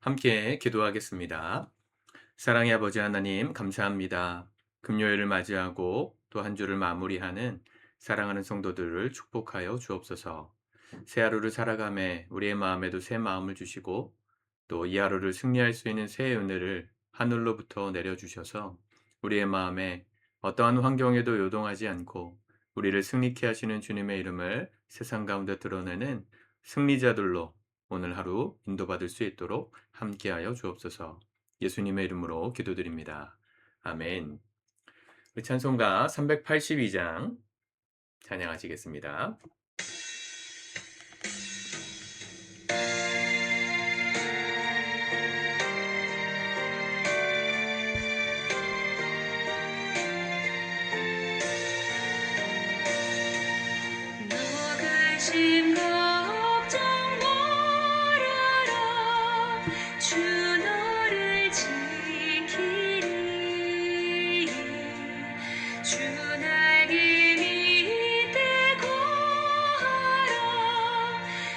함께 기도하겠습니다. 사랑의 아버지 하나님, 감사합니다. 금요일을 맞이하고 또 한 주를 마무리하는 사랑하는 성도들을 축복하여 주옵소서. 새 하루를 살아감에 우리의 마음에도 새 마음을 주시고 또 이 하루를 승리할 수 있는 새 은혜를 하늘로부터 내려주셔서 우리의 마음에 어떠한 환경에도 요동하지 않고 우리를 승리케 하시는 주님의 이름을 세상 가운데 드러내는 승리자들로 오늘 하루 인도받을 수 있도록 함께하여 주옵소서. 예수님의 이름으로 기도드립니다. 아멘. 우리 찬송가 382장 찬양하시겠습니다. 누구신 걱정 말아라 주 너를 지키리 주 날개 밑에 거하라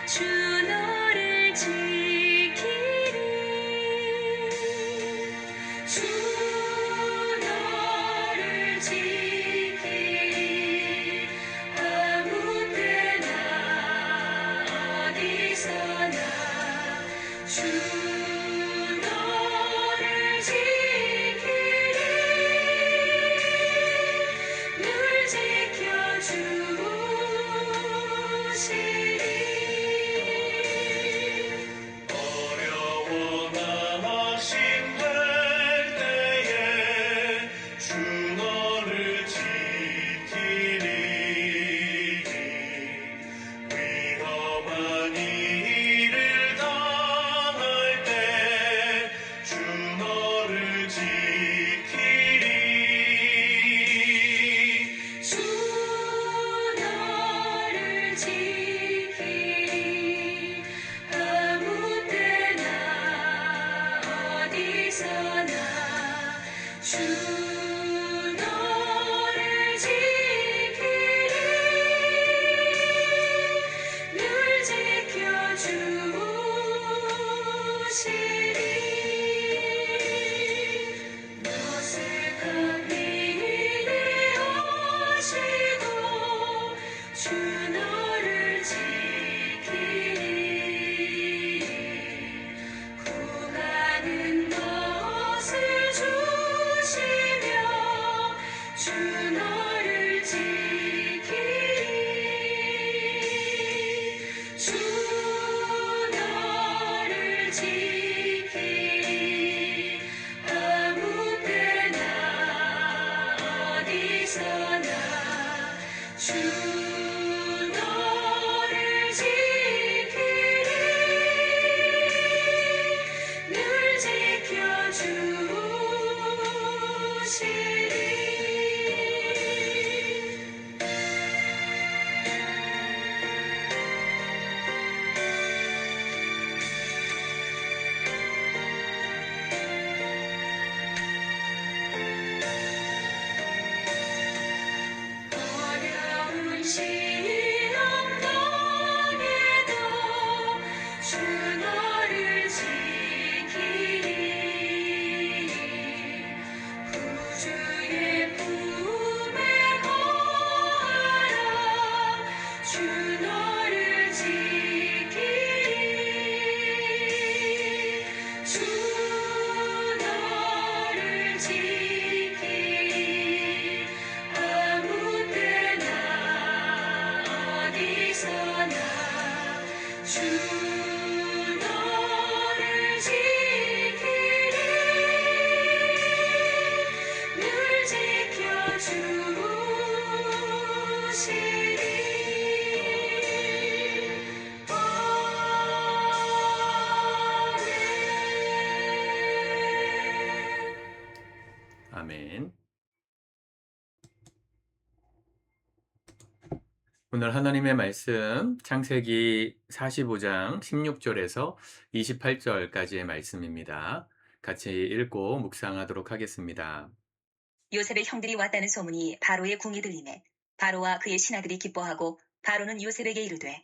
주 너를 지키리 주 너를 지키리 아무 때나 어디서나 주 너를 지키리 늘 지켜주시리 어려워 낙심될 때에 주 너를 지키리 위험한 일을 당할 때 주 너를 지키리 주 너를 지키리 아무 때나 어디서나 주 너를 지키리 늘 지켜주시리 어색한 일이 되어지고 주 너를 지키리 구하는 것을 주시며 주 너를 지키리 주 너를 지키리 아무 때나 어디서나 주 너를 지키리 늘 지켜주시리 어려운 시험 당해도 주 너를 지키리 구주의 품에 거하라 주 너를 지키리 주 너를 지키리 아무 때나 어디서나 주 너를 지키리 늘 지켜주시리 아멘. 오늘 하나님의 말씀 창세기 45장 16절에서 28절까지의 말씀입니다. 같이 읽고 묵상하도록 하겠습니다. 요셉의 형들이 왔다는 소문이 바로의 궁에 들리매 바로와 그의 신하들이 기뻐하고 바로는 요셉에게 이르되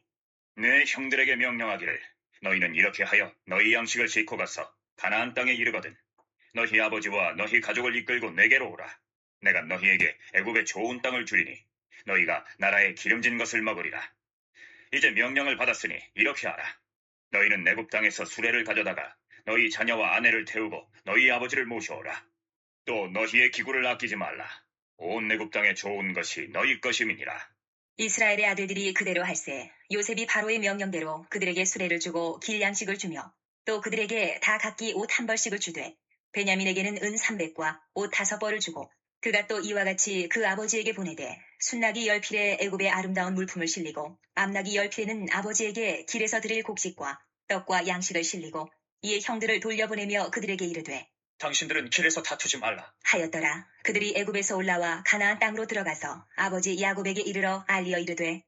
내 형들에게 명령하기를 너희는 이렇게 하여 너희 양식을 싣고 가서 가나안 땅에 이르거든 너희 아버지와 너희 가족을 이끌고 내게로 오라. 내가 너희에게 애굽의 좋은 땅을 주리니 너희가 나라의 기름진 것을 먹으리라. 이제 명령을 받았으니 이렇게 하라. 너희는 애굽 땅에서 수레를 가져다가 너희 자녀와 아내를 태우고 너희 아버지를 모셔오라. 또 너희의 기구를 아끼지 말라. 온 애굽 땅에 좋은 것이 너희 것임이니라. 이스라엘의 아들들이 그대로 할세 요셉이 바로의 명령대로 그들에게 수레를 주고 길 양식을 주며 또 그들에게 다 각기 옷 한 벌씩을 주되 베냐민에게는 은 300과 옷 5벌을 주고 그가 또 이와 같이 그 아버지에게 보내되 순나기 10필에 애굽의 아름다운 물품을 실리고 암나기 10필에는 아버지에게 길에서 드릴 곡식과 떡과 양식을 실리고 이에 형들을 돌려보내며 그들에게 이르되 당신들은 길에서 다투지 말라. 하였더라. 그들이 애굽에서 올라와 가나안 땅으로 들어가서 아버지 야곱에게 이르러 알리어 이르되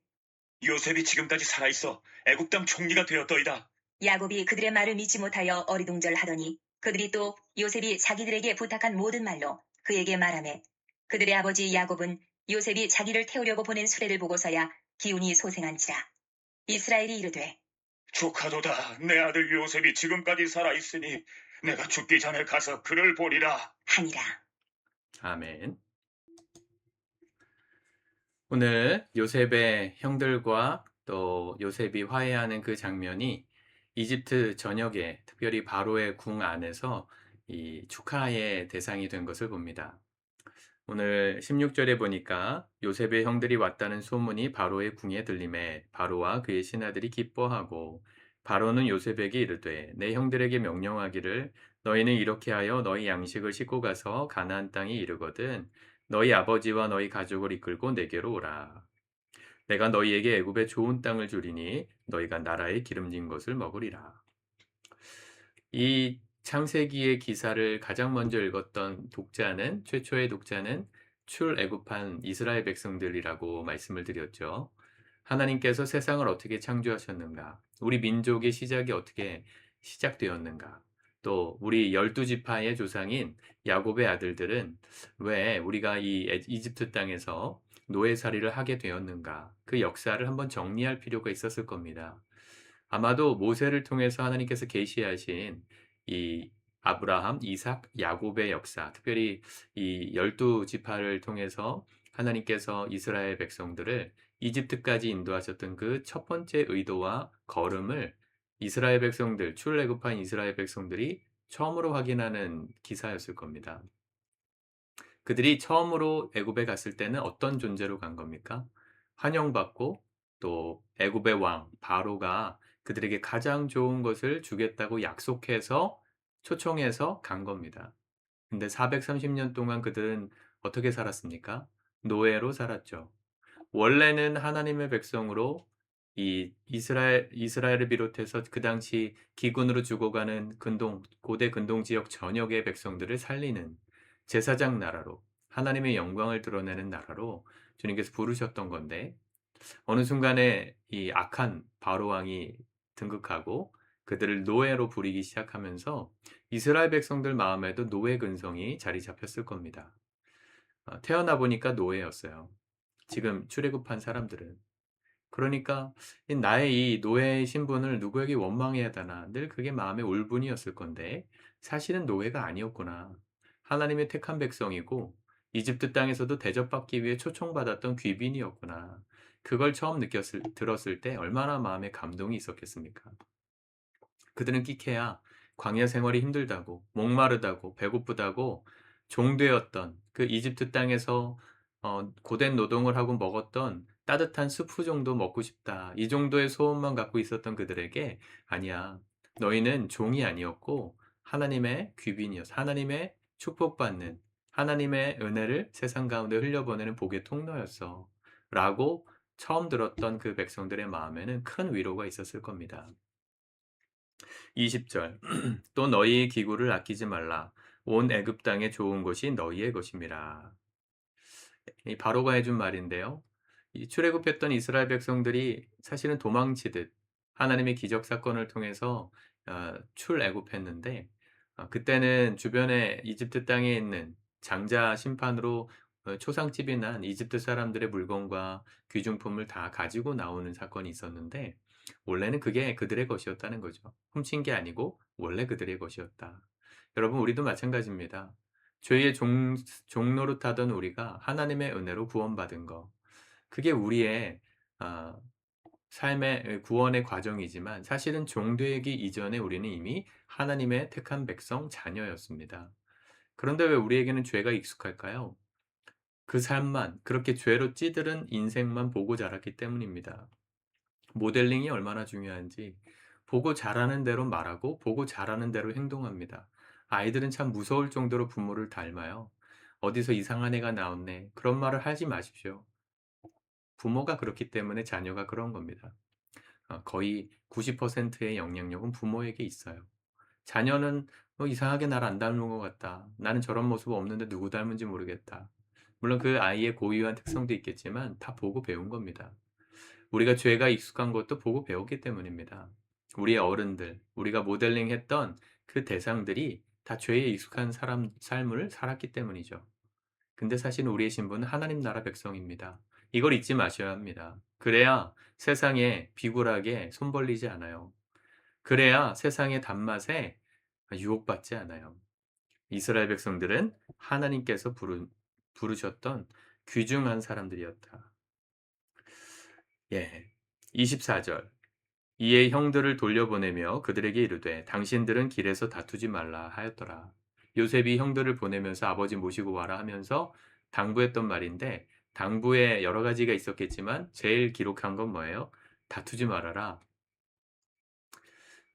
요셉이 지금까지 살아있어 애굽 땅 총리가 되었더이다. 야곱이 그들의 말을 믿지 못하여 어리둥절하더니 그들이 또 요셉이 자기들에게 부탁한 모든 말로 그에게 말하매 그들의 아버지 야곱은 요셉이 자기를 태우려고 보낸 수레를 보고서야 기운이 소생한지라. 이스라엘이 이르되 조카도다. 내 아들 요셉이 지금까지 살아있으니 내가 죽기 전에 가서 그를 보리라. 하니라. 아멘. 오늘 요셉의 형들과 또 요셉이 화해하는 그 장면이 이집트 전역에 특별히 바로의 궁 안에서 이 축하의 대상이 된 것을 봅니다. 오늘 16절에 보니까 요셉의 형들이 왔다는 소문이 바로의 궁에 들림에 바로와 그의 신하들이 기뻐하고 바로는 요셉에게 이르되 내 형들에게 명령하기를 너희는 이렇게 하여 너희 양식을 싣고 가서 가나안 땅에 이르거든 너희 아버지와 너희 가족을 이끌고 내게로 오라. 내가 너희에게 애굽의 좋은 땅을 주리니 너희가 나라의 기름진 것을 먹으리라. 이 창세기의 기사를 가장 먼저 읽었던 독자는 최초의 독자는 출애굽한 이스라엘 백성들이라고 말씀을 드렸죠. 하나님께서 세상을 어떻게 창조하셨는가? 우리 민족의 시작이 어떻게 시작되었는가? 또 우리 12지파의 조상인 야곱의 아들들은 왜 우리가 이 이집트 땅에서 노예살이를 하게 되었는가? 그 역사를 한번 정리할 필요가 있었을 겁니다. 아마도 모세를 통해서 하나님께서 계시하신 이 아브라함, 이삭, 야곱의 역사, 특별히 이 12지파를 통해서 하나님께서 이스라엘 백성들을 이집트까지 인도하셨던 그 첫 번째 의도와 걸음을 이스라엘 백성들, 출애굽한 이스라엘 백성들이 처음으로 확인하는 기사였을 겁니다. 그들이 처음으로 애굽에 갔을 때는 어떤 존재로 간 겁니까? 환영받고 또 애굽의 왕 바로가 그들에게 가장 좋은 것을 주겠다고 약속해서 초청해서 간 겁니다. 근데 430년 동안 그들은 어떻게 살았습니까? 노예로 살았죠. 원래는 하나님의 백성으로 이 이스라엘을 비롯해서 그 당시 기근으로 죽어가는 고대 근동 지역 전역의 백성들을 살리는 제사장 나라로 하나님의 영광을 드러내는 나라로 주님께서 부르셨던 건데 어느 순간에 이 악한 바로 왕이 등극하고 그들을 노예로 부리기 시작하면서 이스라엘 백성들 마음에도 노예 근성이 자리 잡혔을 겁니다. 태어나 보니까 노예였어요. 지금 출애굽한 사람들은. 그러니까 나의 이 노예의 신분을 누구에게 원망해야 되나 늘 그게 마음의 울분이었을 건데 사실은 노예가 아니었구나. 하나님의 택한 백성이고 이집트 땅에서도 대접받기 위해 초청받았던 귀빈이었구나. 그걸 처음 들었을 때 얼마나 마음에 감동이 있었겠습니까? 그들은 끼케야 광야 생활이 힘들다고, 목마르다고, 배고프다고 종되었던 그 이집트 땅에서 고된 노동을 하고 먹었던 따뜻한 수프 정도 먹고 싶다. 이 정도의 소원만 갖고 있었던 그들에게 아니야. 너희는 종이 아니었고 하나님의 귀빈이었어. 하나님의 축복받는 하나님의 은혜를 세상 가운데 흘려보내는 복의 통로였어. 라고 처음 들었던 그 백성들의 마음에는 큰 위로가 있었을 겁니다. 20절 또 너희의 기구를 아끼지 말라. 온 애굽 땅의 좋은 것이 너희의 것임이라. 이 바로가 해준 말인데요. 이 출애굽했던 이스라엘 백성들이 사실은 도망치듯 하나님의 기적 사건을 통해서 출애굽했는데 그때는 주변에 이집트 땅에 있는 장자 심판으로 초상집이 난 이집트 사람들의 물건과 귀중품을 다 가지고 나오는 사건이 있었는데 원래는 그게 그들의 것이었다는 거죠. 훔친 게 아니고 원래 그들의 것이었다. 여러분 우리도 마찬가지입니다. 죄의 종노릇하던 우리가 하나님의 은혜로 구원받은 거. 그게 우리의 아 삶의 구원의 과정이지만 사실은 종 되기 이전에 우리는 이미 하나님의 택한 백성 자녀였습니다. 그런데 왜 우리에게는 죄가 익숙할까요? 그 삶만 그렇게 죄로 찌들은 인생만 보고 자랐기 때문입니다. 모델링이 얼마나 중요한지 보고 자라는 대로 말하고 보고 자라는 대로 행동합니다. 아이들은 참 무서울 정도로 부모를 닮아요. 어디서 이상한 애가 나왔네. 그런 말을 하지 마십시오. 부모가 그렇기 때문에 자녀가 그런 겁니다. 거의 90%의 영향력은 부모에게 있어요. 자녀는 이상하게 나를 안 닮은 것 같다. 나는 저런 모습 없는데 누구 닮은지 모르겠다. 물론 그 아이의 고유한 특성도 있겠지만 다 보고 배운 겁니다. 우리가 죄가 익숙한 것도 보고 배웠기 때문입니다. 우리의 어른들, 우리가 모델링했던 그 대상들이 다 죄에 익숙한 사람 삶을 살았기 때문이죠. 근데 사실 우리의 신분은 하나님 나라 백성입니다. 이걸 잊지 마셔야 합니다. 그래야 세상에 비굴하게 손 벌리지 않아요. 그래야 세상의 단맛에 유혹받지 않아요. 이스라엘 백성들은 하나님께서 부르셨던 귀중한 사람들이었다. 예. 24절. 이에 형들을 돌려보내며 그들에게 이르되 당신들은 길에서 다투지 말라 하였더라. 요셉이 형들을 보내면서 아버지 모시고 와라 하면서 당부했던 말인데 당부에 여러 가지가 있었겠지만 제일 기록한 건 뭐예요? 다투지 말아라.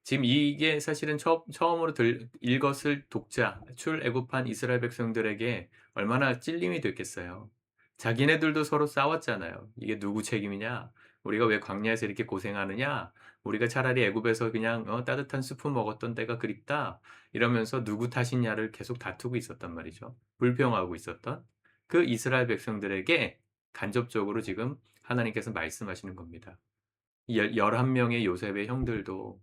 지금 이게 사실은 처음으로 읽었을 독자, 출애굽한 이스라엘 백성들에게 얼마나 찔림이 됐겠어요. 자기네들도 서로 싸웠잖아요. 이게 누구 책임이냐? 우리가 왜 광야에서 이렇게 고생하느냐? 우리가 차라리 애굽에서 그냥 따뜻한 수프 먹었던 때가 그립다. 이러면서 누구 탓이냐를 계속 다투고 있었단 말이죠. 불평하고 있었던 그 이스라엘 백성들에게 간접적으로 지금 하나님께서 말씀하시는 겁니다. 11명의 요셉의 형들도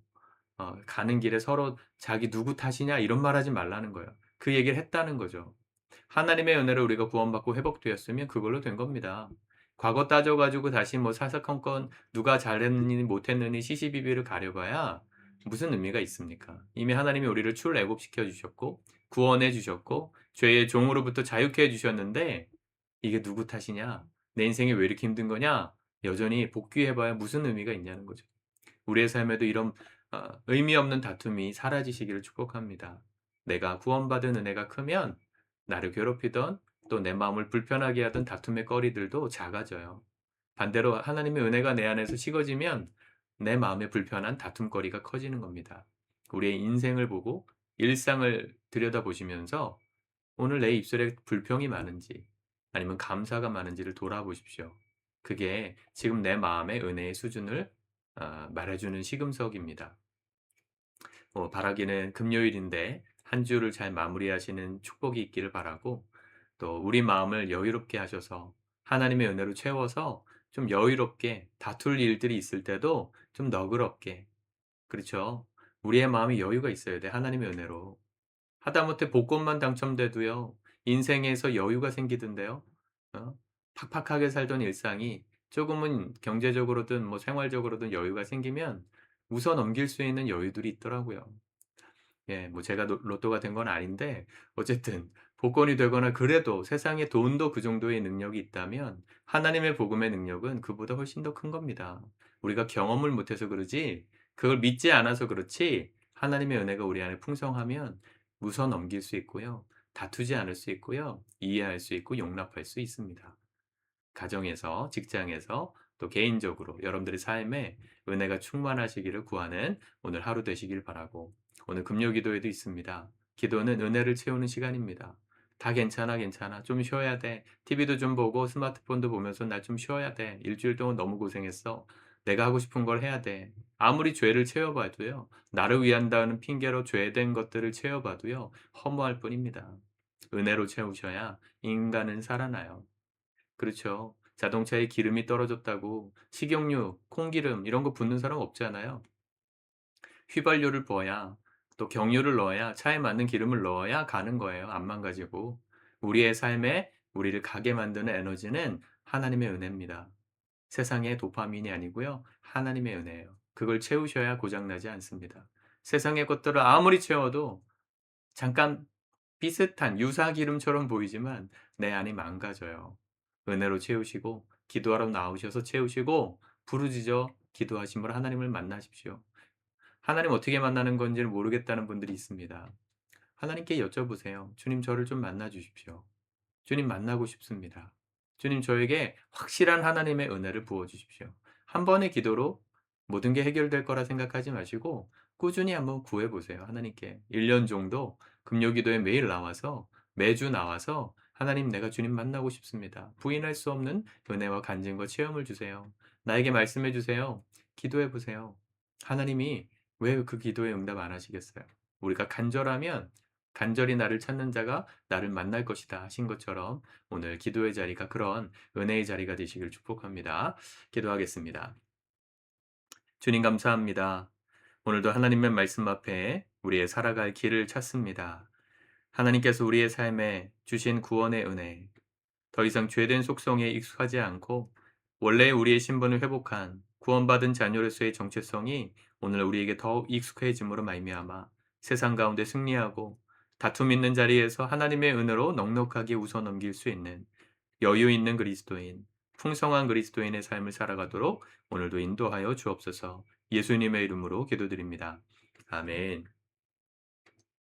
가는 길에 서로 자기 누구 탓이냐 이런 말 하지 말라는 거예요. 그 얘기를 했다는 거죠. 하나님의 은혜로 우리가 구원받고 회복되었으면 그걸로 된 겁니다. 과거 따져 가지고 다시 뭐 사사건건 누가 잘했느니 못했느니 시시비비를 가려봐야 무슨 의미가 있습니까? 이미 하나님이 우리를 출애굽시켜 주셨고 구원해 주셨고 죄의 종으로부터 자유케 해 주셨는데 이게 누구 탓이냐? 내 인생이 왜 이렇게 힘든 거냐? 여전히 복귀해 봐야 무슨 의미가 있냐는 거죠. 우리의 삶에도 이런 의미 없는 다툼이 사라지시기를 축복합니다. 내가 구원받은 은혜가 크면 나를 괴롭히던 또 내 마음을 불편하게 하던 다툼의 거리들도 작아져요. 반대로 하나님의 은혜가 내 안에서 식어지면 내 마음에 불편한 다툼거리가 커지는 겁니다. 우리의 인생을 보고 일상을 들여다보시면서 오늘 내 입술에 불평이 많은지 아니면 감사가 많은지를 돌아보십시오. 그게 지금 내 마음의 은혜의 수준을 말해주는 시금석입니다. 바라기는 금요일인데 한 주를 잘 마무리하시는 축복이 있기를 바라고 또 우리 마음을 여유롭게 하셔서 하나님의 은혜로 채워서 좀 여유롭게 다툴 일들이 있을 때도 좀 너그럽게 그렇죠. 우리의 마음이 여유가 있어야 돼 하나님의 은혜로. 하다못해 복권만 당첨돼도요. 인생에서 여유가 생기던데요. 어? 팍팍하게 살던 일상이 조금은 경제적으로든 뭐 생활적으로든 여유가 생기면 웃어 넘길 수 있는 여유들이 있더라고요. 예, 뭐 제가 로또가 된 건 아닌데 어쨌든 복권이 되거나 그래도 세상에 돈도 그 정도의 능력이 있다면 하나님의 복음의 능력은 그보다 훨씬 더 큰 겁니다. 우리가 경험을 못해서 그러지 그걸 믿지 않아서 그렇지 하나님의 은혜가 우리 안에 풍성하면 웃어 넘길 수 있고요. 다투지 않을 수 있고요. 이해할 수 있고 용납할 수 있습니다. 가정에서, 직장에서 또 개인적으로 여러분들의 삶에 은혜가 충만하시기를 구하는 오늘 하루 되시길 바라고 오늘 금요 기도에도 있습니다. 기도는 은혜를 채우는 시간입니다. 다 괜찮아, 괜찮아. 좀 쉬어야 돼. TV도 좀 보고 스마트폰도 보면서 나 좀 쉬어야 돼. 일주일 동안 너무 고생했어. 내가 하고 싶은 걸 해야 돼. 아무리 죄를 채워봐도요. 나를 위한다는 핑계로 죄된 것들을 채워봐도요. 허무할 뿐입니다. 은혜로 채우셔야 인간은 살아나요. 그렇죠. 자동차에 기름이 떨어졌다고 식용유, 콩기름 이런 거 붓는 사람 없잖아요. 휘발유를 부어야 또 경유를 넣어야 차에 맞는 기름을 넣어야 가는 거예요. 안 망가지고. 우리의 삶에 우리를 가게 만드는 에너지는 하나님의 은혜입니다. 세상의 도파민이 아니고요. 하나님의 은혜예요. 그걸 채우셔야 고장나지 않습니다. 세상의 것들을 아무리 채워도 잠깐 비슷한 유사 기름처럼 보이지만 내 안이 망가져요. 은혜로 채우시고 기도하러 나오셔서 채우시고 부르짖어 기도하심으로 하나님을 만나십시오. 하나님 어떻게 만나는 건지를 모르겠다는 분들이 있습니다. 하나님께 여쭤보세요. 주님 저를 좀 만나 주십시오. 주님 만나고 싶습니다. 주님 저에게 확실한 하나님의 은혜를 부어 주십시오. 한 번의 기도로 모든 게 해결될 거라 생각하지 마시고 꾸준히 한번 구해 보세요. 하나님께 1년 정도 금요기도에 매일 나와서 매주 나와서 하나님 내가 주님 만나고 싶습니다. 부인할 수 없는 은혜와 간증과 체험을 주세요. 나에게 말씀해 주세요. 기도해 보세요. 하나님이 왜 그 기도에 응답 안 하시겠어요? 우리가 간절하면 간절히 나를 찾는 자가 나를 만날 것이다 하신 것처럼 오늘 기도의 자리가 그런 은혜의 자리가 되시길 축복합니다. 기도하겠습니다. 주님 감사합니다. 오늘도 하나님의 말씀 앞에 우리의 살아갈 길을 찾습니다. 하나님께서 우리의 삶에 주신 구원의 은혜, 더 이상 죄된 속성에 익숙하지 않고 원래 우리의 신분을 회복한 구원받은 자녀로서의 정체성이 오늘 우리에게 더욱 익숙해짐으로 말미암아 세상 가운데 승리하고 다툼 있는 자리에서 하나님의 은혜로 넉넉하게 웃어넘길 수 있는 여유 있는 그리스도인, 풍성한 그리스도인의 삶을 살아가도록 오늘도 인도하여 주옵소서. 예수님의 이름으로 기도드립니다. 아멘.